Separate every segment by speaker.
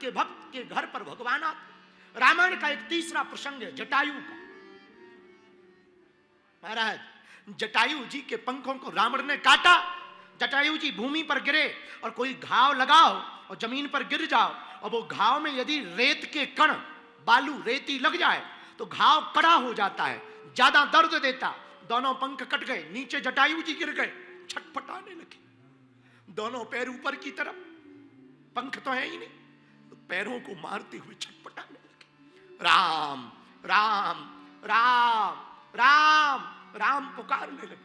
Speaker 1: के भक्त के घर पर भगवान आते। रामायण का एक तीसरा प्रसंग है जटायु का। महाराज, जटायु जी के पंखों को रावण ने काटा। जटायु जी भूमि पर गिरे और कोई घाव लगाओ और जमीन पर गिर जाओ और वो घाव में यदि रेत के कण, बालू, रेती लग जाए तो घाव कड़ा हो जाता है, ज्यादा दर्द देता। दोनों पंख कट गए, नीचे जटायु जी गिर गए, छटपटाने लगे। दोनों पैर ऊपर की तरफ, पंख तो है ही नहीं, तो पैरों को मारते हुए छटपटाने लगे। राम राम राम राम राम पुकारने लगे।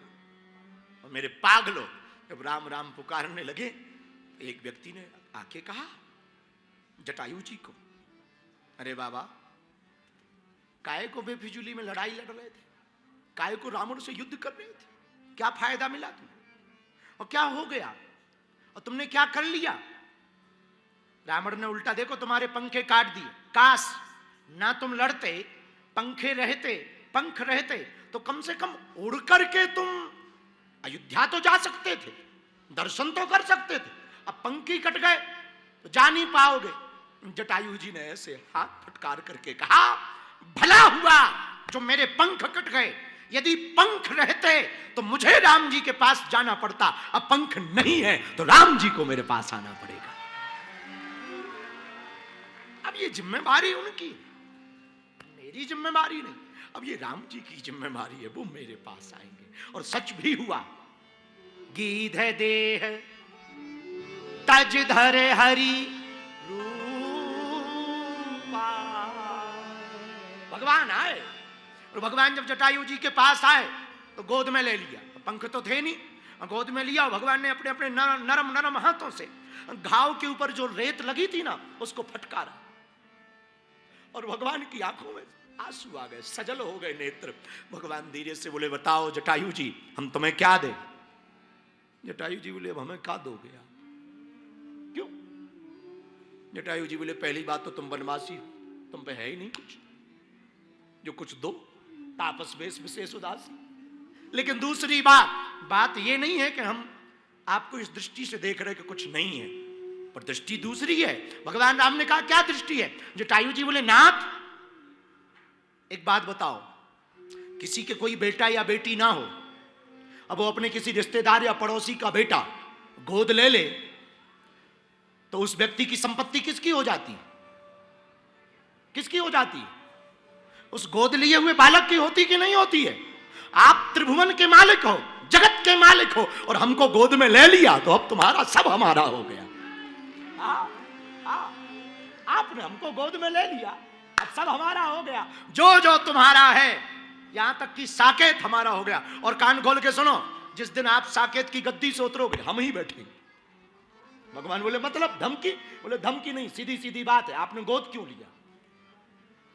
Speaker 1: और मेरे पागलों, जब राम राम पुकारने लगे तो एक व्यक्ति ने आके कहा जटायु जी को, अरे बाबा, काय को बेफिजूली में लड़ाई लड़ रहे थे, काय को रावण से युद्ध कर रहे थे, क्या फायदा मिला तुम्हें और क्या हो गया और तुमने क्या कर लिया? रावण ने उल्टा देखो तुम्हारे पंखे काट दिए। काश ना तुम लड़ते, पंखे रहते, पंख रहते तो कम से कम उड़ करके तुम अयोध्या तो जा सकते थे, दर्शन तो कर सकते थे। अब पंख ही कट गए तो जा नहीं पाओगे। जटायु जी ने ऐसे हाथ फटकार करके कहा, भला हुआ जो मेरे पंख कट गए, यदि पंख रहते तो मुझे राम जी के पास जाना पड़ता, अब पंख नहीं है तो राम जी को मेरे पास आना पड़ेगा। अब ये जिम्मेदारी उनकी, मेरी जिम्मेदारी नहीं। अब ये राम जी की जिम्मेदारी है, वो मेरे पास आएंगे। और सच भी हुआ। गीध देह तज धरे हरि रूपा। भगवान आए और भगवान जब जटायु जी के पास आए तो गोद में ले लिया। पंख तो थे नहीं, गोद में लिया। भगवान ने अपने अपने नरम नरम हाथों से घाव के ऊपर जो रेत लगी थी ना, उसको फटकारा और भगवान की आंखों में आंसू आ गए, सजल हो गए नेत्र। भगवान धीरे से बोले, बताओ जटायु जी, हम तुम्हें क्या दें? जटायु जी बोले, हमें क्या दोगे आप? क्यों? जटायु जी बोले, पहली बात तो तुम वनवासी हो, तुम पे है ही नहीं कुछ, जो कुछ दो तापस वेश विशेष उदासी। लेकिन दूसरी बात ये नहीं है कि हम आपको इस दृष्टि से देख रहे कि कुछ नहीं है, पर दृष्टि दूसरी है। भगवान राम ने कहा, क्या दृष्टि है? जटायु जी बोले, नाथ एक बात बताओ, किसी के कोई बेटा या बेटी ना हो, अब वो अपने किसी रिश्तेदार या पड़ोसी का बेटा गोद ले ले तो उस व्यक्ति की संपत्ति किसकी हो जाती है? किसकी हो जाती है? उस गोद लिए हुए बालक की होती कि नहीं होती है? आप त्रिभुवन के मालिक हो, जगत के मालिक हो, और हमको गोद में ले लिया तो अब तुम्हारा सब हमारा हो गया। आपने हमको गोद में ले लिया, अब सब हमारा हो गया। जो जो तुम्हारा है, यहां तक कि साकेत हमारा हो गया। और कान खोल के सुनो, जिस दिन आप साकेत की गद्दी से उतरोगे, हम ही बैठेंगे। भगवान बोले, मतलब धमकी? बोले, धमकी नहीं, सीधी सीधी बात है, आपने गोद क्यों लिया?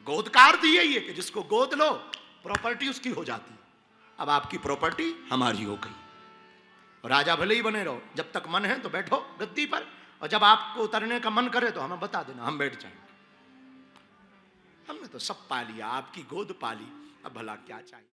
Speaker 1: गोद का अर्थ यही है कि जिसको गोद लो, प्रॉपर्टी उसकी हो जाती है। अब आपकी प्रॉपर्टी हमारी हो गई। राजा भले ही बने रहो, जब तक मन है तो बैठो गद्दी पर, और जब आपको उतरने का मन करे तो हमें बता देना, हम बैठ जाएंगे। हमने तो सब पा लिया, आपकी गोद पा ली, अब भला क्या चाहिए?